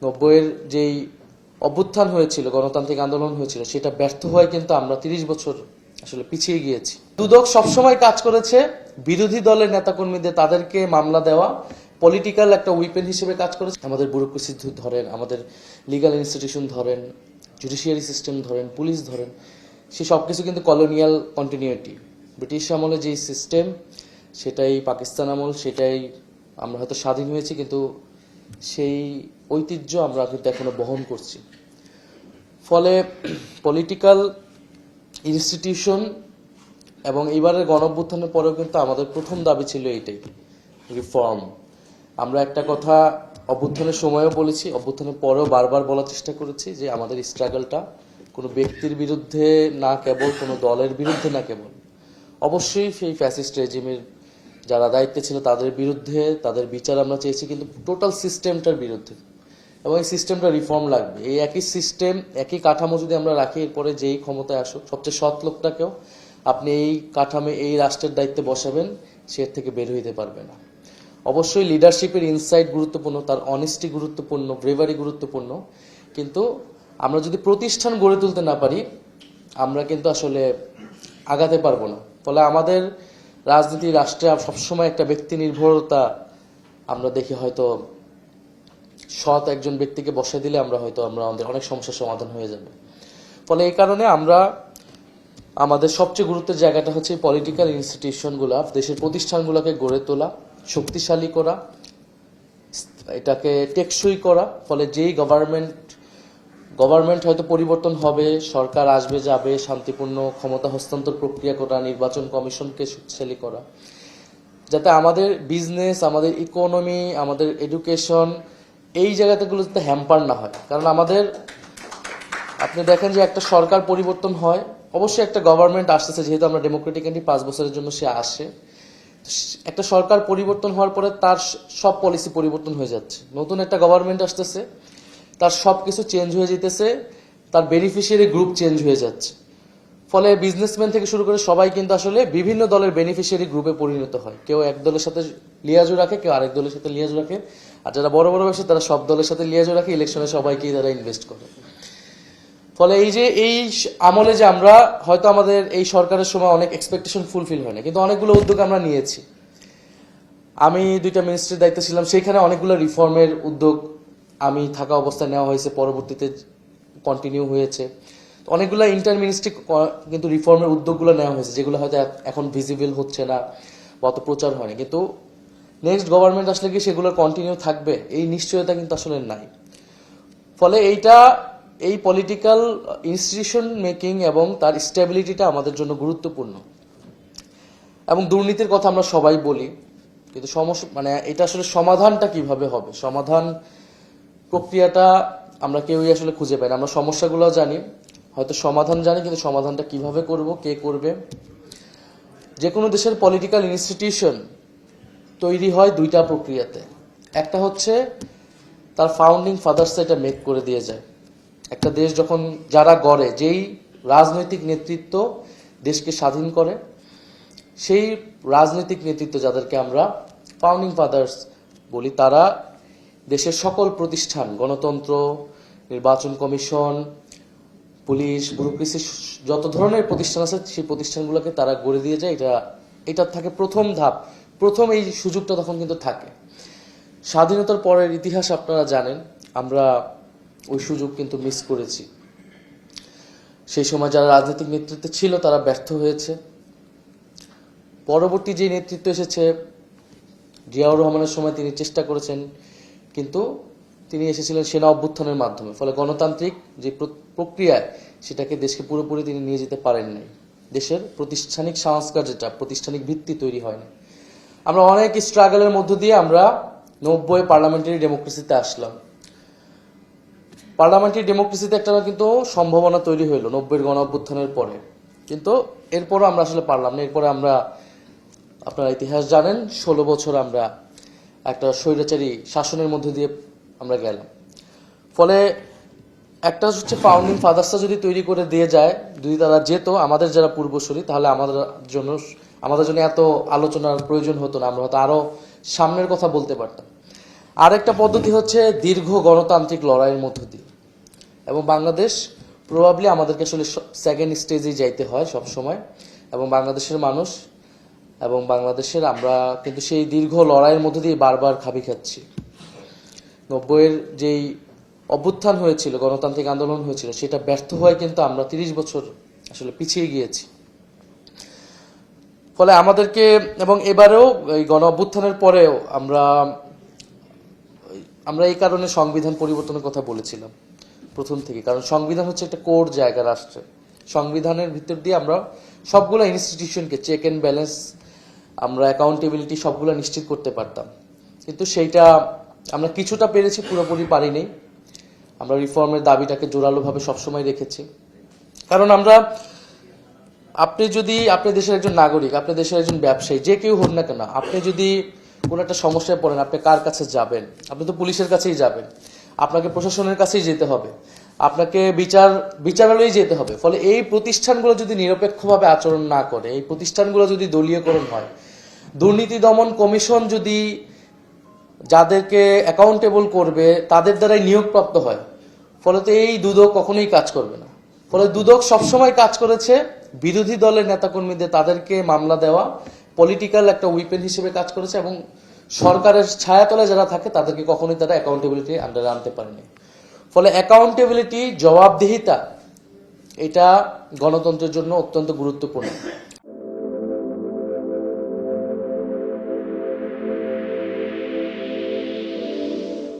নব্বইয়ের যেই অভ্যুত্থান হয়েছিল, গণতান্ত্রিক আন্দোলন হয়েছিল, সেটা ব্যর্থ হয়ে কিন্তু আমরা 30 বছর আসলে পিছিয়ে গিয়েছি। দুদক সবসময় কাজ করেছে বিরোধী দলের নেতাকর্মীদের তাদেরকে মামলা দেওয়া পলিটিক্যাল একটা উইপেন হিসেবে কাজ করেছে। আমাদের ব্যুরোক্রেসি ধরেন, আমাদের লিগ্যাল ইনস্টিটিউশন ধরেন, জুডিশিয়ারি সিস্টেম ধরেন, পুলিশ ধরেন, সে সব কিছু কিন্তু কলোনিয়াল কন্টিনিউটি। ব্রিটিশ আমলে যেই সিস্টেম, সেটাই পাকিস্তান আমল, সেটাই আমরা হয়তো স্বাধীন হয়েছি, কিন্তু সেই ঐতিহ্য আমরা কিন্তু এখনো বহন করছি। ফলে পলিটিক্যাল ইনস্টিটিউশন এবং এবারের গণঅভ্যুত্থানের পরেও কিন্তু আমাদের প্রথম দাবি ছিল এইটাই, রিফর্ম। আমরা একটা কথা অভ্যুত্থানের সময়ও বলেছি, অভ্যুত্থানের পরেও বারবার বলার চেষ্টা করেছি যে আমাদের স্ট্রাগলটা কোনো ব্যক্তির বিরুদ্ধে না, কেবল কোনো দলের বিরুদ্ধে না, কেবল অবশ্যই সেই ফ্যাসিস্ট রেজিমের যারা দায়িত্বে ছিল তাদের বিরুদ্ধে, তাদের বিচার আমরা চেয়েছি, কিন্তু টোটাল সিস্টেমটার বিরুদ্ধে। এবং এই সিস্টেমটা রিফর্ম লাগবে। এই একই সিস্টেম, একই কাঠামো যদি আমরা রাখি, এরপরে যেই ক্ষমতায় আসুক, সবচেয়ে সৎ লোকটাকেও আপনি এই কাঠামো, এই রাষ্ট্রের দায়িত্বে বসাবেন, সে থেকে বের হইতে পারবে না। অবশ্যই লিডারশিপের ইনসাইট গুরুত্বপূর্ণ, তার অনেস্টি গুরুত্বপূর্ণ, ব্রেভারি গুরুত্বপূর্ণ, কিন্তু আমরা যদি প্রতিষ্ঠান গড়ে তুলতে না পারি, আমরা কিন্তু আসলে আগাতে পারবো না। ফলে আমাদের রাজনীতি, রাষ্ট্রে সবসময় একটা ব্যক্তি নির্ভরতা আমরা দেখি। হয়তো সৎ একজন ব্যক্তিকে বসে দিলে আমরা আমাদের অনেক সমস্যার সমাধান হয়ে যাবে। ফলে এই কারণে আমরা আমাদের সবচেয়ে গুরুত্বের জায়গাটা হচ্ছে পলিটিক্যাল ইনস্টিটিউশনগুলা, দেশের প্রতিষ্ঠানগুলোকে গড়ে তোলা, শক্তিশালী করা, এটাকে টেকসই করা। ফলে যেই গভর্নমেন্ট হয়তো পরিবর্তন হবে, সরকার আসবে যাবে, শান্তিপূর্ণ ক্ষমতা হস্তান্তর প্রক্রিয়া করা, নির্বাচন কমিশনকে শক্তিশালী করা, যাতে আমাদের বিজনেস, আমাদের ইকোনমি, আমাদের এডুকেশন, এই জায়গাগুলো যাতে হ্যাম্পার না হয়। কারণ আপনি দেখেন যে একটা সরকার পরিবর্তন হয়, অবশ্যই একটা গভর্নমেন্ট আসতেছে, যেহেতু আমরা ডেমোক্রেটিক্যালি 5 বছরের জন্য সে আসে, একটা সরকার পরিবর্তন হওয়ার পরে তার সব পলিসি পরিবর্তন হয়ে যাচ্ছে। নতুন একটা গভর্নমেন্ট আসতেছে, তার সব কিছু চেঞ্জ হয়ে যেতেছে, তার বেনিফিশিয়ারি গ্রুপ চেঞ্জ হয়ে যাচ্ছে। ফলে বিজনেসম্যান থেকে শুরু করে সবাই কিন্তু আসলে বিভিন্ন দলের বেনিফিশিয়ারি গ্রুপে পরিণত হয়। কেউ এক দলের সাথে লিয়াজু রাখে, কেউ আরেক দলের সাথে লিয়াজু রাখে, আর যারা বড় বড় ব্যবসা তারা সব দলের সাথে লিয়াজু রাখে, ইলেকশনে সবাইকেই তারা ইনভেস্ট করে। ফলে এই আমলে যে আমরা হয়তো আমাদের এই সরকারের সময় অনেক এক্সপেকটেশন ফুলফিল হয় না, কিন্তু অনেকগুলো উদ্যোগ আমরা নিয়েছি। আমি 2টা মিনিস্ট্রির দায়িত্ব ছিলাম, সেখানে অনেকগুলো রিফর্মের উদ্যোগ আমি থাকা অবস্থায় নেওয়া হয়েছে, পরবর্তীতে কন্টিনিউ হয়েছে। অনেকগুলো ইন্টার মিনিস্ট্রি কিন্তু রিফর্মের উদ্যোগগুলো নেওয়া হয়েছে, যেগুলো হয়তো এখন ভিজিবল হচ্ছে না, অত প্রচার হয়নি, কিন্তু নেক্সট গভর্নমেন্ট আসলে কি সেগুলো কন্টিনিউ থাকবে, এই নিশ্চয়তা কিন্তু আসলে নাই। ফলে এই পলিটিক্যাল ইনস্টিটিউশন মেকিং এবং তার স্টেবিলিটিটা আমাদের জন্য গুরুত্বপূর্ণ। এবং দুর্নীতির কথা আমরা সবাই বলি, কিন্তু এটা আসলে সমাধানটা কিভাবে হবে, সমাধান প্রক্রিয়াটা আমরা কেউই আসলে খুঁজে পাই না। আমরা সমস্যাগুলো জানি, হয়তো সমাধান জানি, কিন্তু সমাধানটা কিভাবে করব, কে করবে। যে কোনো দেশের পলিটিক্যাল ইনস্টিটিউশন তৈরি হয় 2টা প্রক্রিয়াতে। একটা হচ্ছে তার ফাউন্ডিং ফাদার্স এটা মেক করে দিয়ে যায়। একটা দেশ যখন যারা গড়ে, যেই রাজনৈতিক নেতৃত্ব দেশকে স্বাধীন করে, সেই রাজনৈতিক নেতৃত্ব যাদেরকে আমরা ফাউন্ডিং ফাদার্স বলি, তারা দেশের সকল প্রতিষ্ঠান, গণতন্ত্র, নির্বাচন কমিশন, পুলিশ, ব্যুরোক্রেসি, যত ধরনের প্রতিষ্ঠান আছে সেই প্রতিষ্ঠানগুলোকে তারা গড়ে দিয়ে যায়। এটা থাকে প্রথম ধাপ, প্রথম এই সুযোগটা তখন কিন্তু থাকে। স্বাধীনতার পরের ইতিহাস আপনারা জানেন, আমরা ওই সুযোগ কিন্তু মিস করেছি। সেই সময় যারা রাজনৈতিক নেতৃত্বে ছিল তারা ব্যর্থ হয়েছে। পরবর্তী যে নেতৃত্ব এসেছে, জিয়াউর রহমানের সময় তিনি চেষ্টা করেছেন, কিন্তু তিনি এসেছিলেন সেনা অভ্যুত্থানের মাধ্যমে। ফলে গণতান্ত্রিক যে প্রক্রিয়া, সেটাকে দেশকে পুরোপুরি তিনি নিয়ে যেতে পারেন নাই। দেশের প্রাতিষ্ঠানিক সংস্কার, যেটা প্রাতিষ্ঠানিক ভিত্তি তৈরি হয়নি। আমরা অনেক স্ট্রাগলের মধ্য দিয়ে আমরা 90 পার্লামেন্টারি ডেমোক্রেসিতে আসলাম। পার্লামেন্টারি ডেমোক্রেসিতে একটা কিন্তু সম্ভাবনা তৈরি হইলো 90 গণ অভ্যুত্থানের পরে, কিন্তু এরপরও আমরা আসলে পারলাম না। এরপরে আপনারা ইতিহাস জানেন, 16 বছর আমরা একটা স্বৈরাচারী শাসনের মধ্যে দিয়ে আমরা গেলাম। ফলে একটা হচ্ছে ফাউন্ডিং ফাদার্সটা যদি তৈরি করে দিয়ে যায়, যদি তারা যেত, আমাদের যারা পূর্বসূরি, তাহলে আমাদের জন্য এত আলোচনার প্রয়োজন হতো না, আমরা হয়তো আরো সামনের কথা বলতে পারতাম। আরেকটা পদ্ধতি হচ্ছে দীর্ঘ গণতান্ত্রিক লড়াইয়ের মধ্য দিয়ে, এবং বাংলাদেশ প্রবাবলি আমাদেরকে আসলে সেকেন্ড স্টেজেই যাইতে হয় সব সময়, এবং বাংলাদেশের মানুষ এবং বাংলাদেশের আমরা কিন্তু সেই দীর্ঘ লড়াইয়ের মধ্য দিয়ে বারবার খাবি খাচ্ছি। 90-এর যেই অভ্যুত্থান হয়েছিল, গণতান্ত্রিক আন্দোলন হয়েছিল, সেটা ব্যর্থ হয়ে কিন্তু আমরা 30 বছর আসলে পিছিয়ে গিয়েছি। ফলে আমাদেরকে, এবং এবারেও এই গণ অভ্যুত্থানের পরেও আমরা এই কারণে সংবিধান পরিবর্তনের কথা বলেছিলাম প্রথম থেকে, কারণ সংবিধান হচ্ছে একটা কোর জায়গা রাষ্ট্রে। সংবিধানের ভিতর দিয়ে আমরা সবগুলো ইনস্টিটিউশনকে চেক অ্যান্ড ব্যালেন্স, আমরা অ্যাকাউন্টেবিলিটি সবগুলো নিশ্চিত করতে পারতাম, কিন্তু সেইটা আমরা কিছুটা পেরেছি, পুরোপুরি পারিনি। আমরা রিফর্মের দাবিটাকে জোরালোভাবে সবসময় রেখেছি, কারণ আপনি দেশের একজন নাগরিক, আপনি দেশের একজন ব্যবসায়ী, যে কেউ হন না কেন, আপনি যদি কোনো একটা সমস্যায় পড়েন, আপনি কার কাছে যাবেন? আপনি তো পুলিশের কাছেই যাবেন, আপনাকে প্রশাসনের কাছেই যেতে হবে, আপনাকে বিচারালয়ে যেতে হবে। ফলে এই প্রতিষ্ঠানগুলো যদি নিরপেক্ষভাবে আচরণ না করে, এই প্রতিষ্ঠানগুলো যদি দলীয়করণ হয়, দুর্নীতি দমন কমিশন যদি যাদেরকে অ্যাকাউন্টেবল করবে তাদের দ্বারাই নিয়োগপ্রাপ্ত হয়, ফলে তো এই দুদক কখনোই কাজ করবে না। ফলে দুদক সবসময় কাজ করেছে বিরোধী দলের নেতাকর্মীদের, তাদেরকে মামলা দেওয়া, পলিটিক্যাল একটা উইপেন হিসেবে কাজ করেছে, এবং সরকারের ছায়াতলে যারা থাকে তাদেরকে কখনোই তারা অ্যাকাউন্টেবিলিটি আন্ডারে আনতে পারেনি। ফলে অ্যাকাউন্টেবিলিটি, জবাবদিহিতা, এটা গণতন্ত্রের জন্য অত্যন্ত গুরুত্বপূর্ণ।